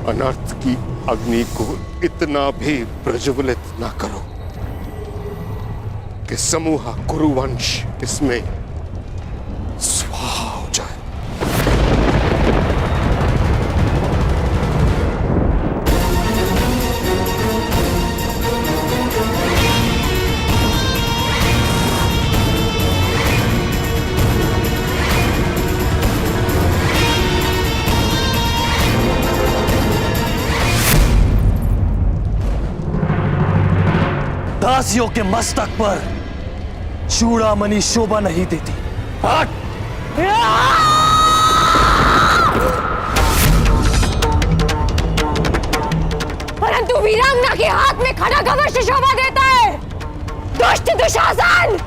अनर्थ की अग्नि को इतना भी प्रज्वलित न करो कि समूह कुरुवंश इसमें स्वाहा हो जाए। दासियों के मस्तक पर चूड़ामणि शोभा नहीं देती। हट! परंतु वीरांगना के हाथ में खड़ग अवश्य शोभा देता है। दुष्ट दुशासन!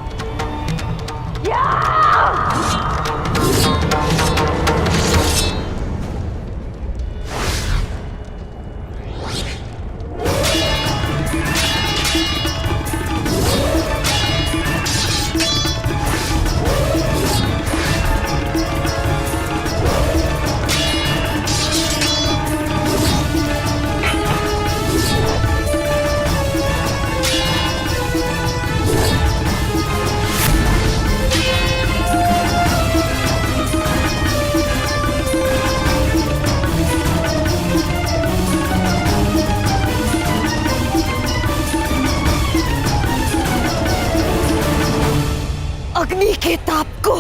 अग्नि के ताप को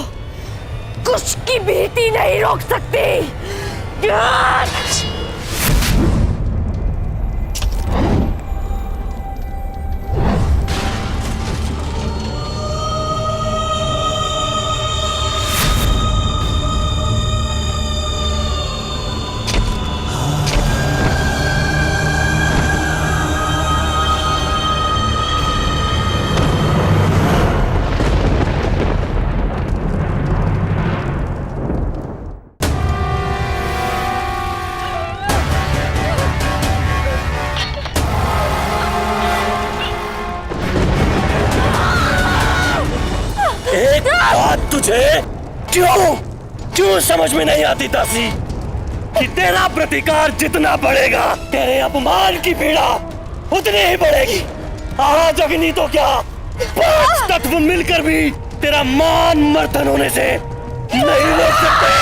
कुछ की बेटी नहीं रोक सकती। एक बात तुझे क्यों समझ में नहीं आती दासी कि तेरा प्रतिकार जितना बढ़ेगा तेरे अपमान की पीड़ा उतनी ही बढ़ेगी। आज अग्नि तो क्या 5 तत्व मिलकर भी तेरा मान मर्दन होने से नहीं रोक सकते।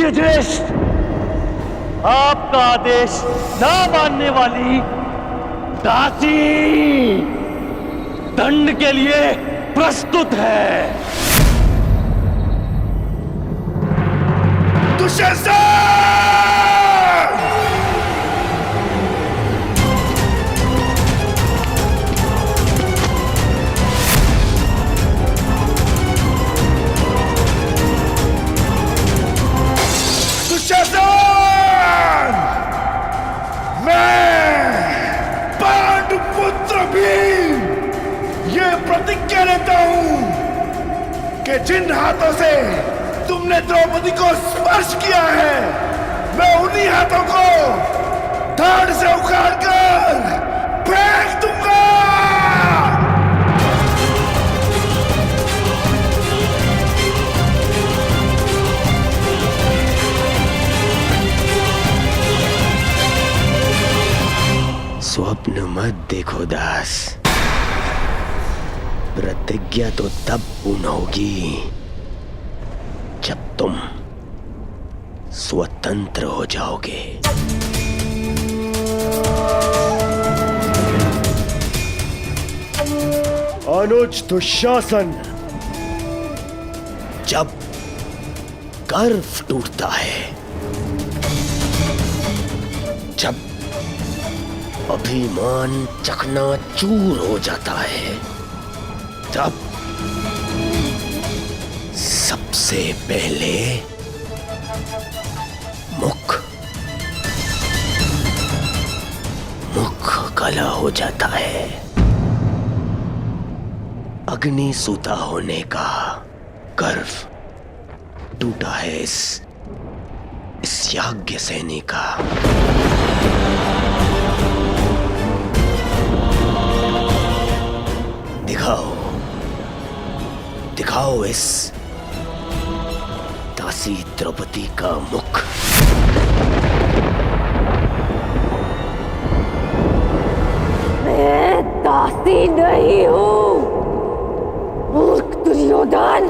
युधिष्ठिर, आपका आदेश ना मानने वाली दासी दंड के लिए प्रस्तुत है। दुशासन! दुशासन! मैं पांडुपुत्र भीम ये प्रतिज्ञा लेता हूं कि जिन हाथों से तुमने द्रौपदी को स्पर्श किया है, मैं उन्हीं हाथों को धड़ से उखाड़कर फेंक दूंगा। स्वप्न मत देखो दास, प्रतिज्ञा तो तब पूर्ण होगी जब तुम स्वतंत्र हो जाओगे। अनुज दुशासन, जब गर्व टूटता है, जब अभिमान चकनाचूर हो जाता है, तब सबसे पहले मुख काला हो जाता है। अग्नि सूता होने का गर्व टूटा है इस याज्ञ सैनी का। दिखाओ इस दासी द्रौपदी का मुख। मैं दासी नहीं हूं, मूर्ख दुर्योधन।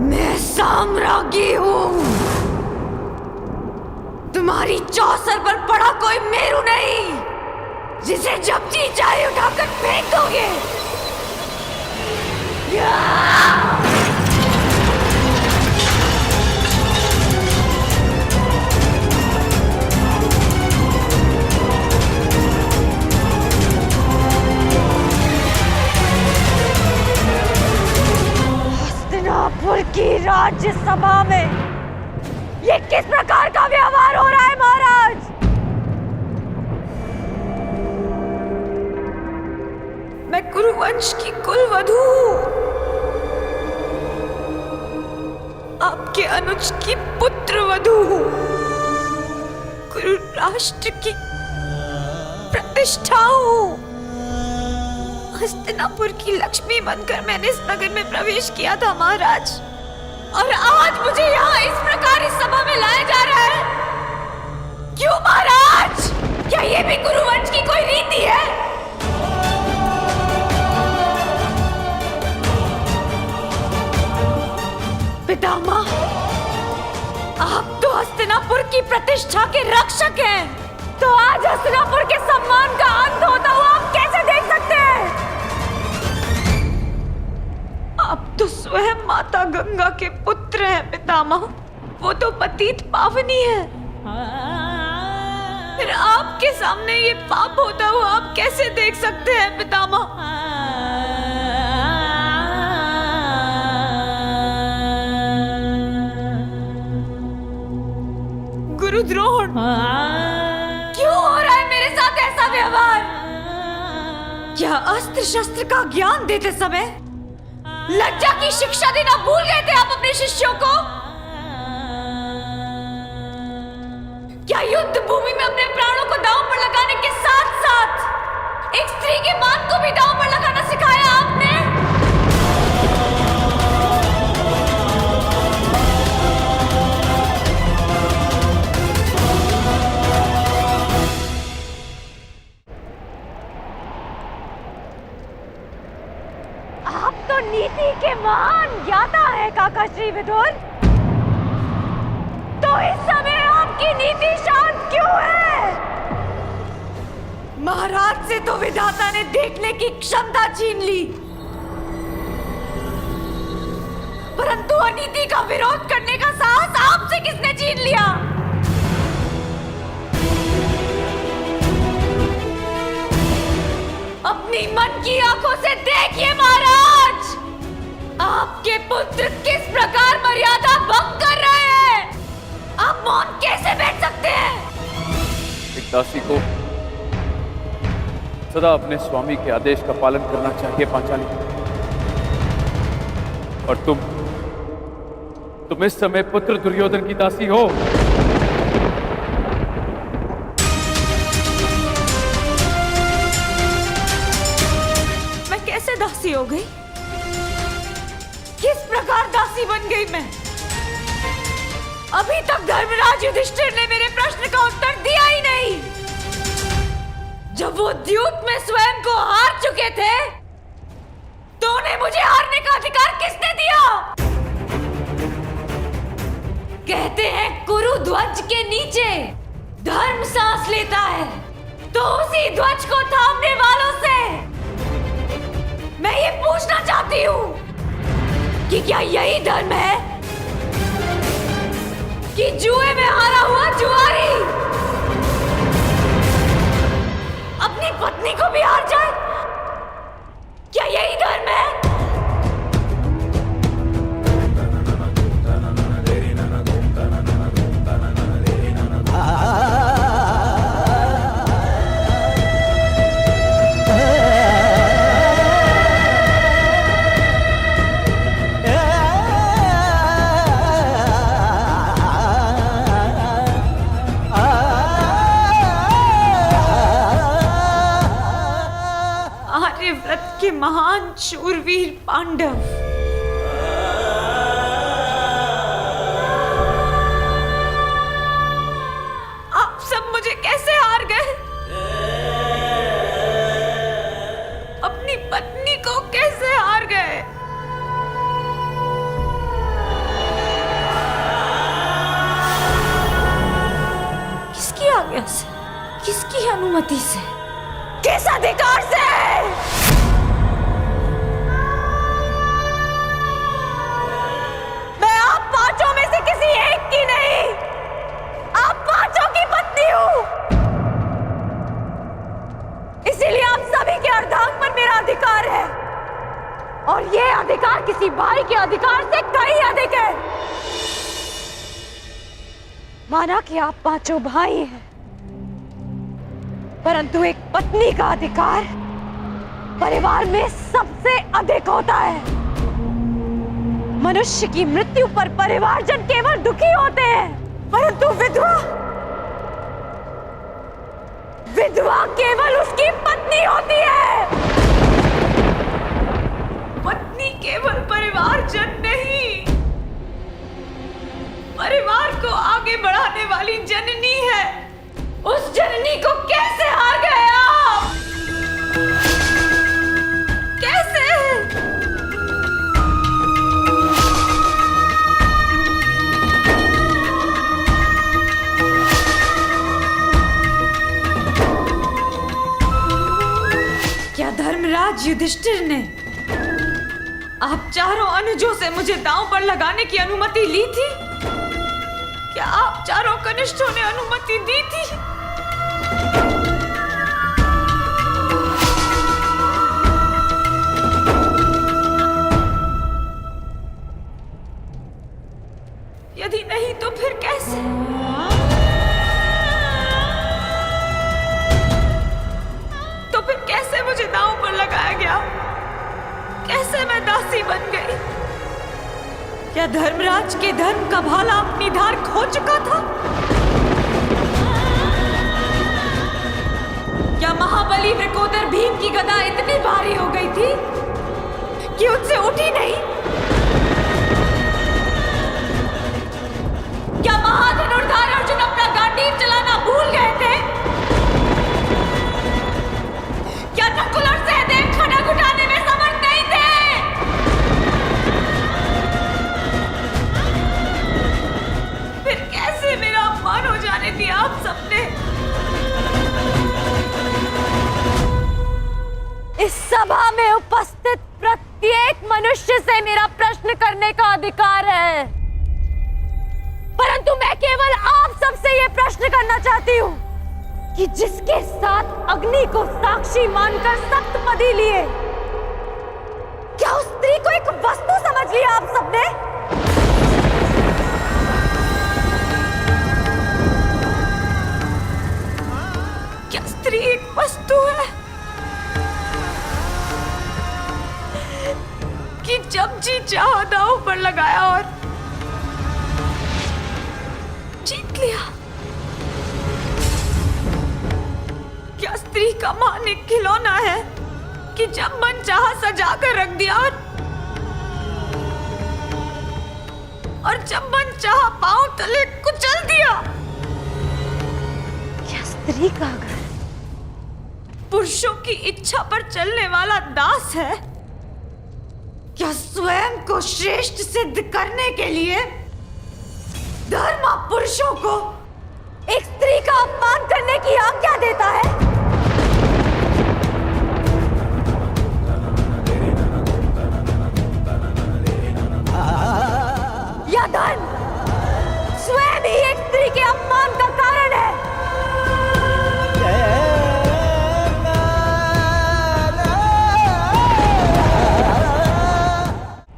मैं साम्राज्ञी हूं। तुम्हारी चौसर पर पड़ा कोई मेरू नहीं जिसे जब जी चाहे उठाकर फेंक दोगे। हस्तिनापुर की राज्यसभा में ये किस प्रकार का व्यवहार हो रहा है महाराज? मैं कुरुवंश की कुलवधू हूं, आपके अनुज की पुत्रवधू हूं, कुरु राष्ट्र की प्रतिष्ठा हूं। हस्तिनापुर की लक्ष्मी बनकर मैंने इस नगर में प्रवेश किया था महाराज, और आज मुझे यहाँ इस प्रकार इस सभा में लाया जा रहा है। क्यों महाराज? क्या ये भी कुरुवंश की कोई रीति है? पितामह, आप तो हस्तिनापुर की प्रतिष्ठा के रक्षक हैं, तो आज हस्तिनापुर के सम्मान का अंत होता हुआ आप कैसे देख सकते हैं? आप तो स्वयं माता गंगा के पुत्र हैं पितामह, वो तो पतित पावनी है। फिर आपके सामने ये पाप होता हुआ आप कैसे देख सकते हैं पितामह? गुरुद्रोण, क्यों हो रहा है मेरे साथ ऐसा व्यवहार? क्या अस्त्र शस्त्र का ज्ञान देते समय लज्जा की शिक्षा देना भूल गए थे आप अपने शिष्यों को? क्या युद्ध भूमि में अपने प्राणों को दांव पर लगाने के साथ साथ एक स्त्री के मान को भी दांव पर लगाना सिखाया आपने? नीति के महान ज्ञाता है काका श्री विदुर। तो इस समय आपकी नीति शांत क्यों है? महाराज से तो विधाता ने देखने की क्षमता छीन ली, परंतु अनीति का विरोध करने का साहस आपसे किसने छीन लिया? अपनी मन की आंखों से देखिए महाराज, आपके पुत्र किस प्रकार मर्यादा भंग कर रहे हैं। आप मौन कैसे बैठ सकते हैं? एक दासी को सदा अपने स्वामी के आदेश का पालन करना चाहिए पांचाली। और तुम इस समय पुत्र दुर्योधन की दासी हो। मैं कैसे दासी हो गई? किस प्रकार दासी बन गई मैं? अभी तक धर्मराज युधिष्ठिर ने मेरे प्रश्न का उत्तर दिया ही नहीं। जब वो द्यूत में स्वयं को हार चुके थे, तो उन्हें मुझे हारने का अधिकार किसने दिया? कहते हैं कुरु ध्वज के नीचे धर्म सांस लेता है, तो उसी ध्वज को थामने वालों से मैं ये पूछना चाहती हूँ कि क्या यही धर्म है कि जुए में हारा हुआ जुआरी अपनी पत्नी को भी हार जाए? क्या यही धर्म है? आर्यव्रत के महान शूरवीर पांडव, आप सब मुझे कैसे हार गए? अपनी पत्नी को कैसे हार गए? किसकी आज्ञा से? किसकी अनुमति से? किस अधिकार से? मैं आप पांचों में से किसी एक की नहीं, आप पांचों की पत्नी हूं। इसीलिए आप सभी के अर्धांग पर मेरा अधिकार है, और ये अधिकार किसी भाई के अधिकार से कहीं अधिक है। माना कि आप पांचों भाई हैं, परंतु एक पत्नी का अधिकार परिवार में सबसे अधिक होता है। मनुष्य की मृत्यु पर परिवारजन केवल दुखी होते हैं, परंतु विधवा केवल उसकी पत्नी होती है। पत्नी केवल परिवारजन नहीं, परिवार को आगे बढ़ाने वाली जननी है। उस जननी को कैसे हार गए आप? कैसे? क्या धर्मराज युधिष्ठिर ने आप चारों अनुजों से मुझे दांव पर लगाने की अनुमति ली थी? क्या आप चारों कनिष्ठों ने अनुमति दी थी? यदि नहीं तो फिर कैसे? तो फिर कैसे मुझे दांव पर लगाया गया? कैसे मैं दासी बन गई? क्या धर्मराज के धर्म का भाला अपनी धार खो चुका था? क्या महाबली वृकोदर भीम की गदा इतनी भारी हो गई थी कि उससे उठी नहीं? क्या महाधनुर्धार अर्जुन अपना गांडीव चलाना भूल गए थे? क्या नकुल और सहदेव खड़ग उठाने में समर्थ नहीं थे? मनुष्य से मेरा प्रश्न करने का अधिकार है, परंतु मैं केवल आप सबसे यह प्रश्न करना चाहती हूँ कि जिसके साथ अग्नि को साक्षी मानकर सप्तपदी लिए, क्या उस स्त्री को एक वस्तु समझ लिया आप सबने? क्या स्त्री एक वस्तु है कि जब जी चाहा दांव पर लगाया और जीत लिया? क्या स्त्री का मान एक खिलौना है कि जब मन चाहा सजा कर रख दिया और जब मन चाहा पांव तले कुचल दिया? क्या स्त्री का घर पुरुषों की इच्छा पर चलने वाला दास है? क्या स्वयं को श्रेष्ठ सिद्ध करने के लिए धर्म पुरुषों को एक स्त्री का अपमान करने की आज्ञा देता है? या धर्म स्वयं ही एक स्त्री के अपमान का कारण है?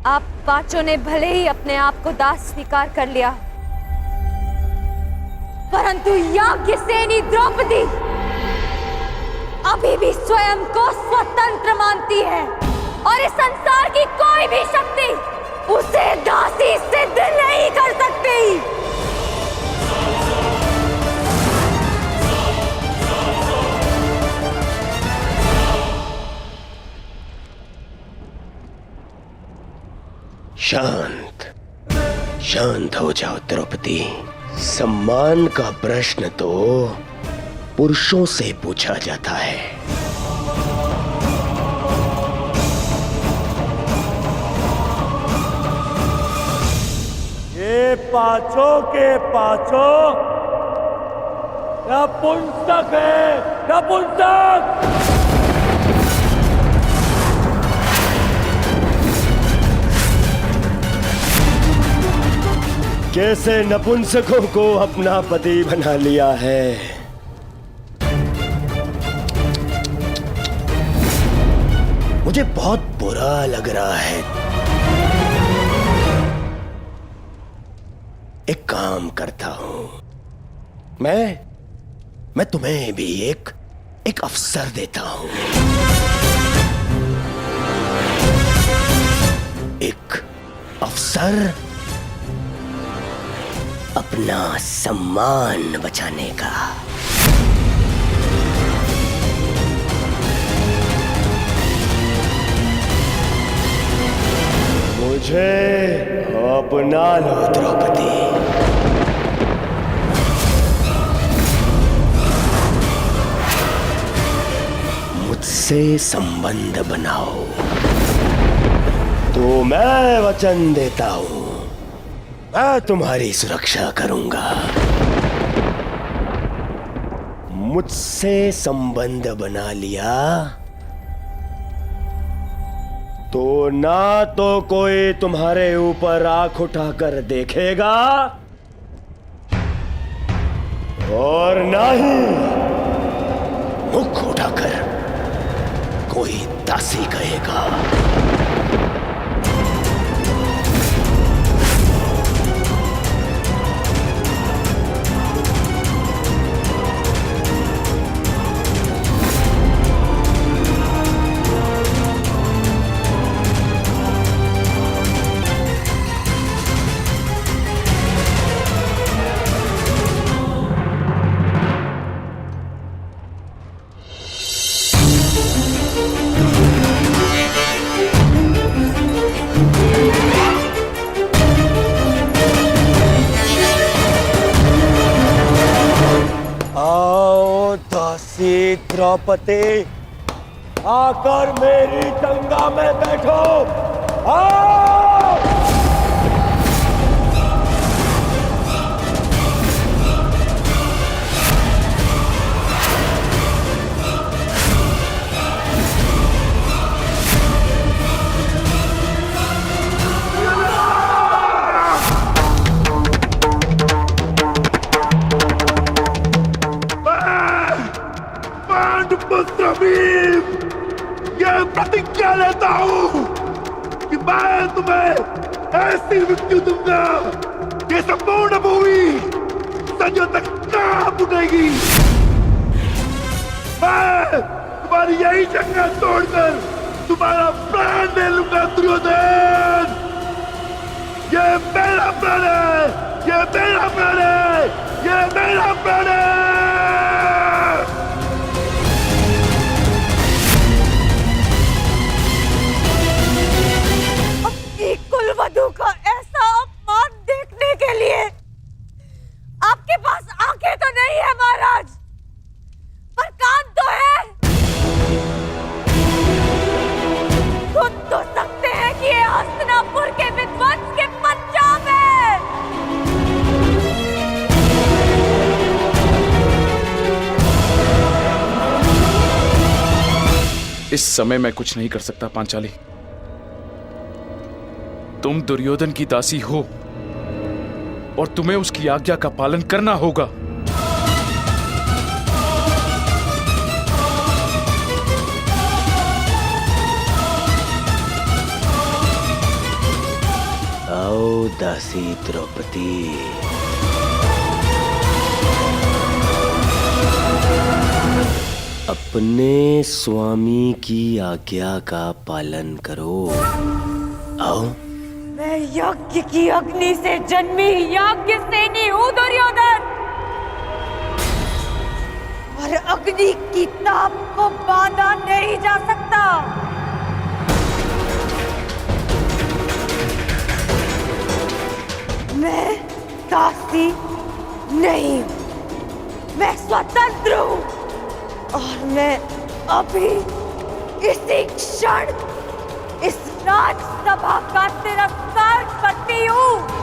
आप पांचों ने भले ही अपने आप को दास स्वीकार कर लिया, परंतु याज्ञसेनी द्रौपदी अभी भी स्वयं को स्वतंत्र मानती है और इस संसार की कोई भी शक्ति उसे दासी सिद्ध नहीं कर सकती। शांत शांत हो जाओ द्रौपदी। सम्मान का प्रश्न तो पुरुषों से पूछा जाता है। ये पांचों के पांचों नपुंसक है, नपुंसक। कैसे नपुंसकों को अपना पति बना लिया है। मुझे बहुत बुरा लग रहा है। एक काम करता हूं, मैं तुम्हें भी एक अवसर देता हूं। एक अवसर अपना सम्मान बचाने का। मुझे अपना लो द्रौपदी। मुझसे संबंध बनाओ तो मैं वचन देता हूं, मैं तुम्हारी सुरक्षा करूंगा। मुझसे संबंध बना लिया तो ना तो कोई तुम्हारे ऊपर आंख उठाकर देखेगा और ना ही मुख उठाकर कोई दासी कहेगा। द्रौपदी आकर मेरी गंगा में बैठो। आओ! लेता हूं कि मैं तुम्हें ऐसी मृत्यु दूंगा कि संपूर्ण भूमि सदियों तक कांप उठेगी। मैं तुम्हारी यही शंका तोड़कर तुम्हारा प्राण ले लूंगा दुर्योधन। ये मेरा प्राण है, ये मेरा प्राण है, ये मेरा प्राण है। अपनी कुलवधू का ऐसा अपमान देखने के लिए आपके पास आंखें तो नहीं है महाराज, पर कान तो है। सुन तो सकते हैं कि ये हस्तिनापुर के विध्वंस के पंजाब है। इस समय मैं कुछ नहीं कर सकता पांचाली। तुम दुर्योधन की दासी हो और तुम्हें उसकी आज्ञा का पालन करना होगा। आओ दासी द्रौपदी, अपने स्वामी की आज्ञा का पालन करो। आओ। मैं यज्ञ की अग्नि से जन्मी यज्ञ सेनी हूँ दुर्योधन, और अग्नि की ताप को बांधा नहीं जा सकता। मैं दासी नहीं हूं, मैं स्वतंत्र हूं, और मैं अभी इसी क्षण इस राजसभा का तिरस्कार करती हूं।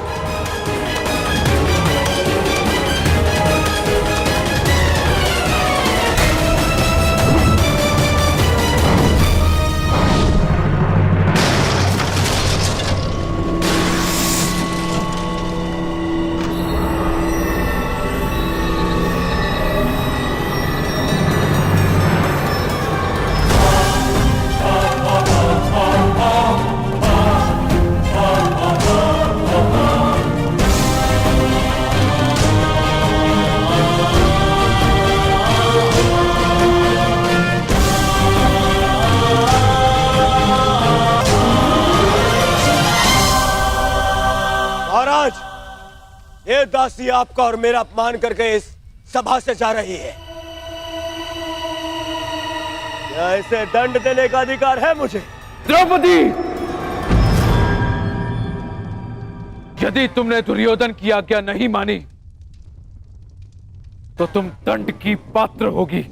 ये दासी आपका और मेरा अपमान करके इस सभा से जा रही है। क्या इसे दंड देने का अधिकार है मुझे? द्रौपदी, यदि तुमने दुर्योधन की आज्ञा नहीं मानी तो तुम दंड की पात्र होगी।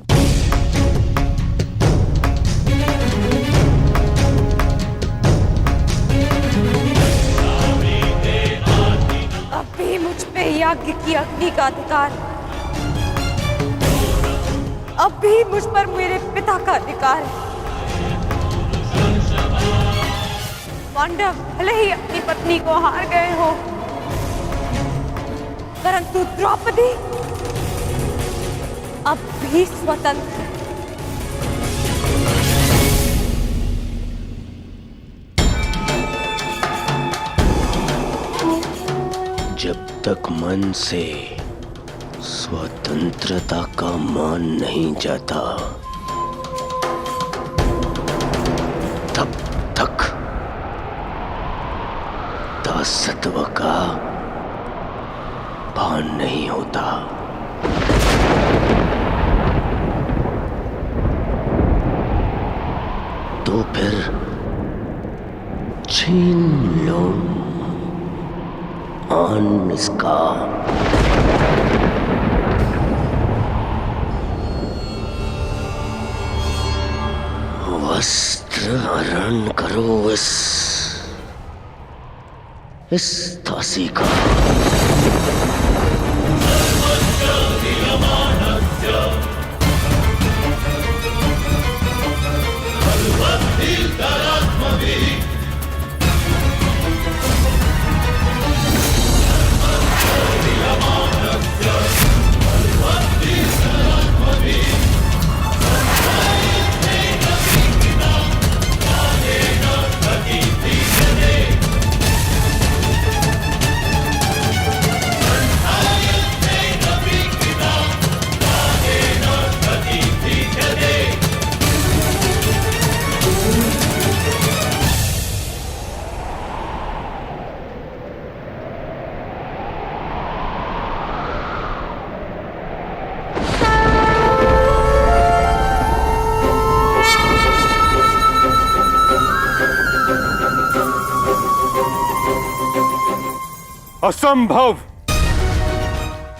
अभी मुझ पे यज्ञ की अग्नि का अधिकार, अब भी मुझ पर मेरे पिता का अधिकार है। पांडव भले ही अपनी पत्नी को हार गए हो, परंतु द्रौपदी अब भी स्वतंत्र है। जब तक मन से स्वतंत्रता का मान नहीं जाता, तब तक दासत्व का भान नहीं होता। तो फिर छीन लो आन इसका। वस्त्र हरण करो इस दासी का। असंभव।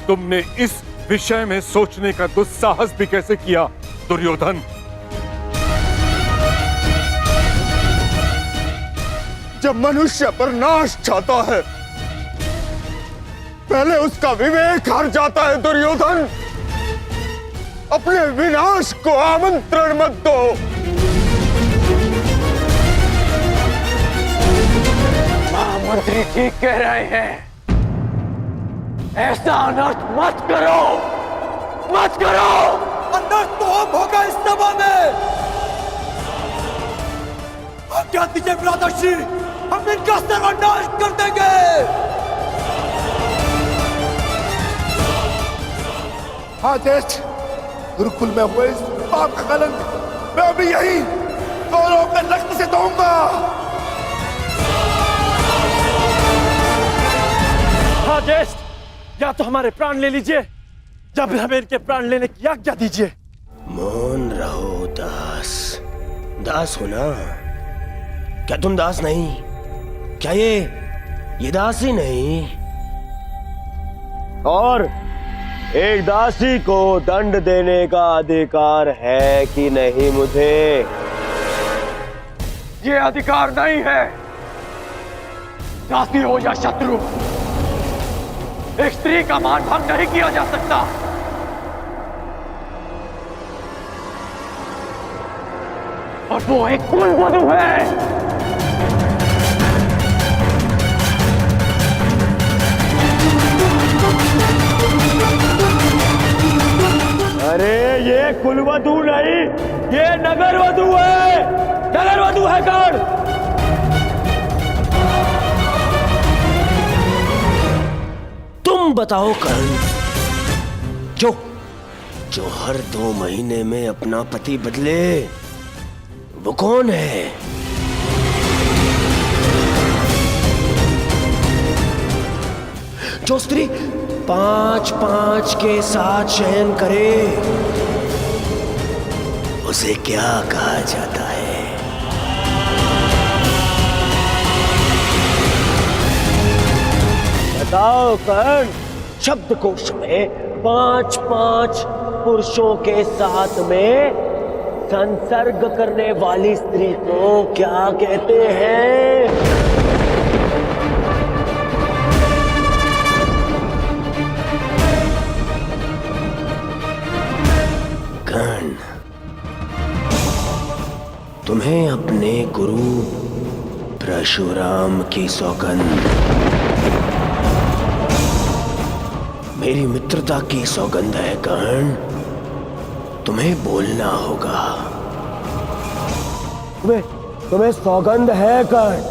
तुमने इस विषय में सोचने का दुस्साहस भी कैसे किया दुर्योधन? जब मनुष्य पर नाश चाहता है पहले उसका विवेक हार जाता है दुर्योधन। अपने विनाश को आमंत्रण मत दो। महामंत्री ठीक कह रहे हैं, ऐसा अनर्थ मत करो, मत करो। अनर्थ तो अब होगा इस सभा में। आज्ञा दीजिए भ्राताश्री, हम इनका सर्वनाश कर देंगे। हाँ ज्येष्ठ, गुरुकुल में हुए इस पाप का कलंक मैं अभी यही कौरवों के रक्त से धोऊंगा। हाँ ज्येष्ठ, या तो हमारे प्राण ले लीजिए या फिर हमें इनके प्राण लेने की आज्ञा दीजिए। मौन रहो दास। दास हो ना? क्या तुम दास नहीं? क्या ये दास ही नहीं? और एक दासी को दंड देने का अधिकार है कि नहीं मुझे? ये अधिकार नहीं है। दासी हो या शत्रु, एक स्त्री का मान भंग नहीं किया जा सकता। और वो एक कुलवधू है। अरे ये कुलवधू नहीं, ये नगरवधू है। नगरवधू है कौन? तुम बताओ कर्ण, जो हर 2 महीने में अपना पति बदले, वो कौन है? जो स्त्री 5-5 के साथ शयन करे, उसे क्या कहा जाता है? बताओ कर्ण। शब्दकोश में 5-5 पुरुषों के साथ में संसर्ग करने वाली स्त्री को क्या कहते हैं? कर्ण, तुम्हें अपने गुरु परशुराम की सौगंध, मेरी मित्रता की सौगंध है कर्ण। तुम्हें बोलना होगा। तुम्हें सौगंध है कर्ण?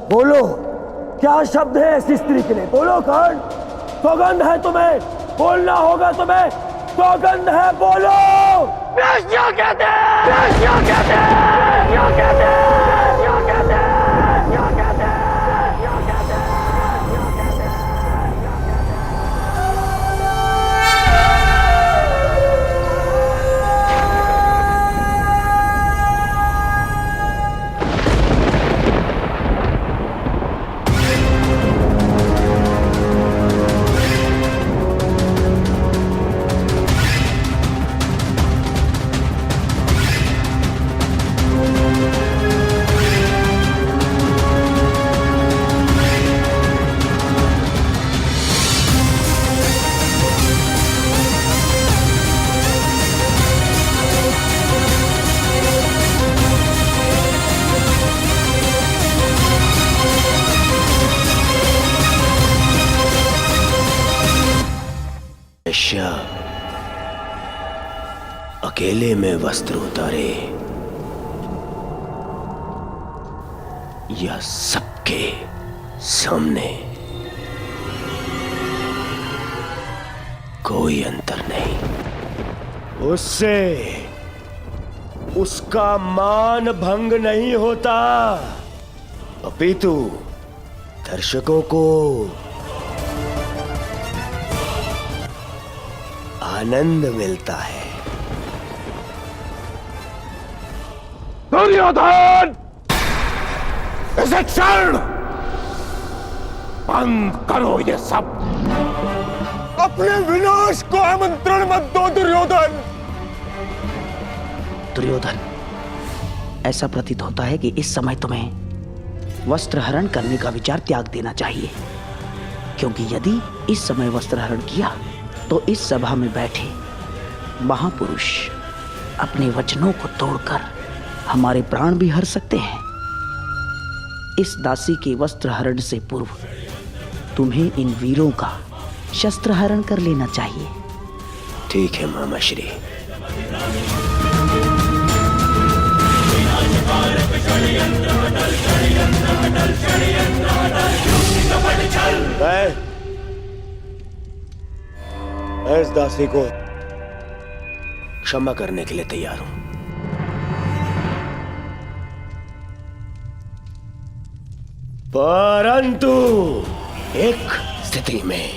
बोलो, क्या शब्द है ऐसी स्त्री के लिए? बोलो कर्ण, सौगंध है तुम्हें, बोलना होगा तुम्हें। सौगंध है, बोलो। क्या कहते हैं? क्या कहते हैं? क्या कहते हैं? क्या कहते हैं? क्या कहते हैं? वैश्या अकेले में वस्त्र उतारे या सबके सामने, कोई अंतर नहीं। उससे उसका मान भंग नहीं होता, अपितु दर्शकों को आनंद मिलता है। दुर्योधन, इसे क्षण बंद करो ये सब। अपने विनाश को आमंत्रण मत दो दुर्योधन। दुर्योधन, ऐसा प्रतीत होता है कि इस समय तुम्हें वस्त्र हरण करने का विचार त्याग देना चाहिए, क्योंकि यदि इस समय वस्त्र हरण किया तो इस सभा में बैठे महापुरुष अपने वचनों को तोड़कर हमारे प्राण भी हर सकते हैं। इस दासी के वस्त्र हरण से पूर्व तुम्हें इन वीरों का शस्त्र हरण कर लेना चाहिए। ठीक है मामा श्री। मैं इस दासी को क्षमा करने के लिए तैयार हूं, परंतु एक स्थिति में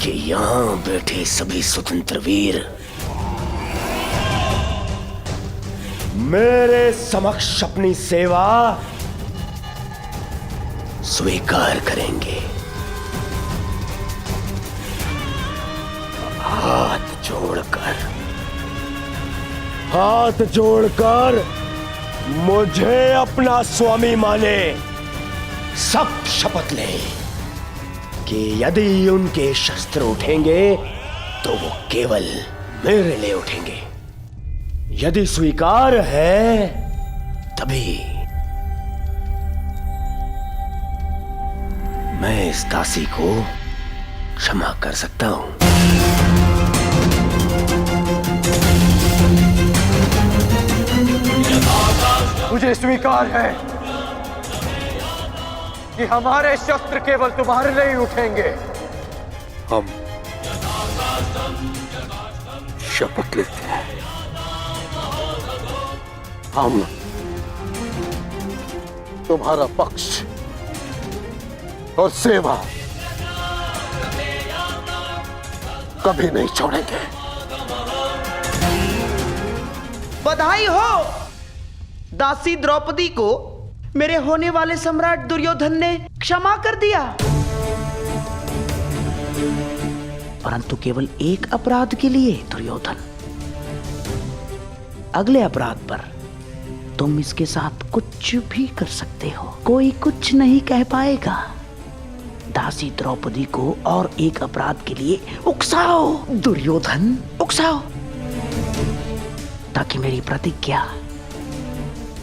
कि यहां बैठे सभी स्वतंत्र वीर मेरे समक्ष अपनी सेवा स्वीकार करेंगे। हाथ जोड़कर मुझे अपना स्वामी माने सख्त शपथ लें कि यदि उनके शस्त्र उठेंगे तो वो केवल मेरे लिए उठेंगे। यदि स्वीकार है तभी मैं इस दासी को क्षमा कर सकता हूं। मुझे स्वीकार है कि हमारे शस्त्र केवल तुम्हारे लिए ही उठेंगे। हम शपथ लेते हैं, हम तुम्हारा पक्ष और सेवा कभी नहीं छोड़ेंगे। बधाई हो! दासी द्रौपदी को मेरे होने वाले सम्राट दुर्योधन ने क्षमा कर दिया, परंतु केवल एक अपराध के लिए। दुर्योधन, अगले अपराध पर तुम इसके साथ कुछ भी कर सकते हो, कोई कुछ नहीं कह पाएगा। दासी द्रौपदी को और एक अपराध के लिए उकसाओ दुर्योधन, उकसाओ, ताकि मेरी प्रतिज्ञा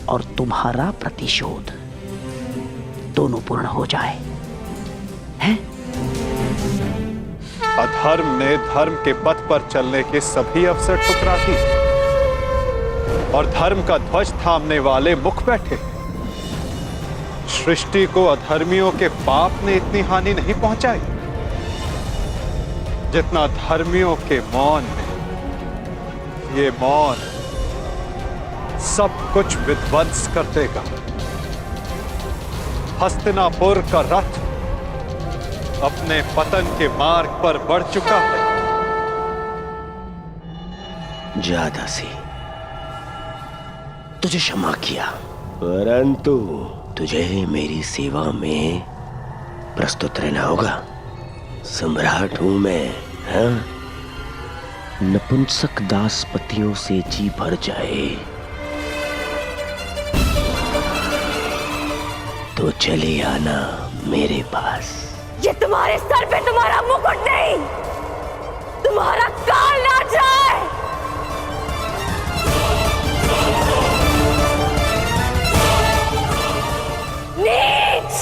और तुम्हारा प्रतिशोध दोनों पूर्ण हो जाए। हैं? अधर्म ने धर्म के पथ पर चलने के सभी अवसर ठुकरा दिए और धर्म का ध्वज थामने वाले मुख बैठे। सृष्टि को अधर्मियों के पाप ने इतनी हानि नहीं पहुंचाई जितना धर्मियों के मौन में। ये मौन सब कुछ विध्वंस कर देगा। हस्तिनापुर का रथ अपने पतन के मार्ग पर बढ़ चुका है। जा दासी, तुझे क्षमा किया, परंतु तुझे मेरी सेवा में प्रस्तुत रहना होगा। सम्राट हूं मैं, हाँ? नपुंसक दासपतियों से जी भर जाए तो चले आना मेरे पास। ये तुम्हारे सर पे तुम्हारा मुकुट नहीं, तुम्हारा काल नाच रहा है। नीच!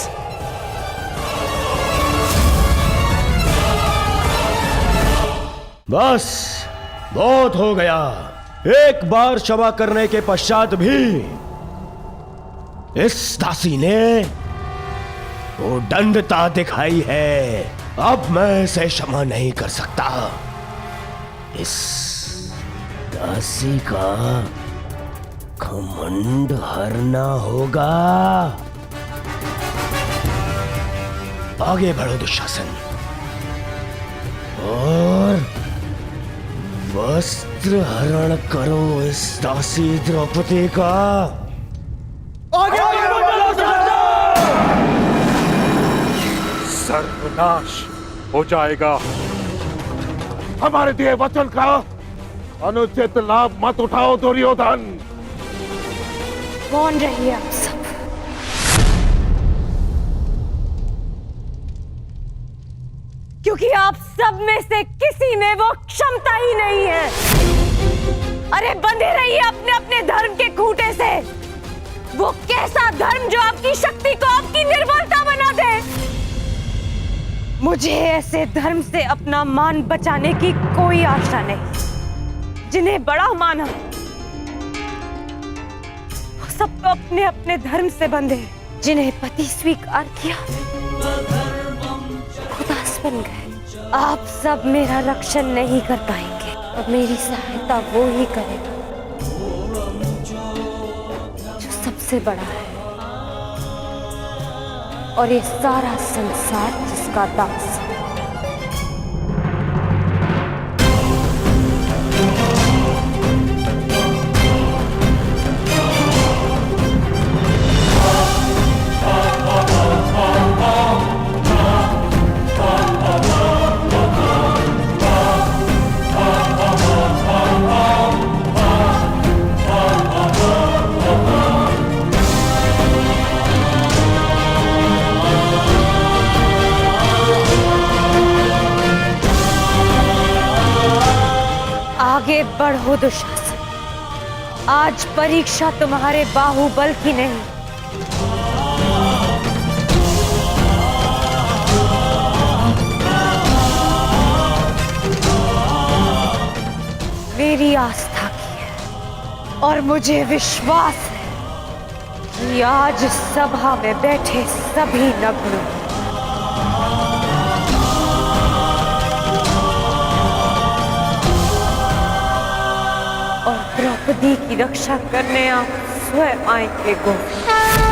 बस बहुत हो गया। एक बार क्षमा करने के पश्चात भी इस दासी ने वो दंडता दिखाई है। अब मैं इसे क्षमा नहीं कर सकता। इस दासी का घमंड हरना होगा। आगे बढ़ो दुशासन और वस्त्र हरण करो इस दासी द्रौपदी का। सर्वनाश हो जाएगा। हमारे दिए वचन का अनुचित लाभ मत उठाओ दुर्योधन। कौन रहिए आप सब? क्योंकि आप सब में से किसी में वो क्षमता ही नहीं है। अरे बंधे रहिए अपने अपने धर्म के खूंटे से। वो कैसा धर्म जो आपकी शक्ति को आपकी निर्बलता बना दे। मुझे ऐसे धर्म से अपना मान बचाने की कोई आशा नहीं। जिन्हें बड़ा माना वो सब तो अपने अपने धर्म से बंधे। जिन्हें पति स्वीकार किया खुदास बन गए। आप सब मेरा रक्षण नहीं कर पाएंगे और मेरी सहायता वो ही करेगा जो सबसे बड़ा है और ये सारा संसार जिसका दास है। आगे बढ़ो दुशासन। आज परीक्षा तुम्हारे बाहुबल की नहीं, मेरी आस्था की है। और मुझे विश्वास है कि आज सभा में बैठे सभी नग्न और द्रौपदी की रक्षा करने आप स्वयं आएंगे गोविंद।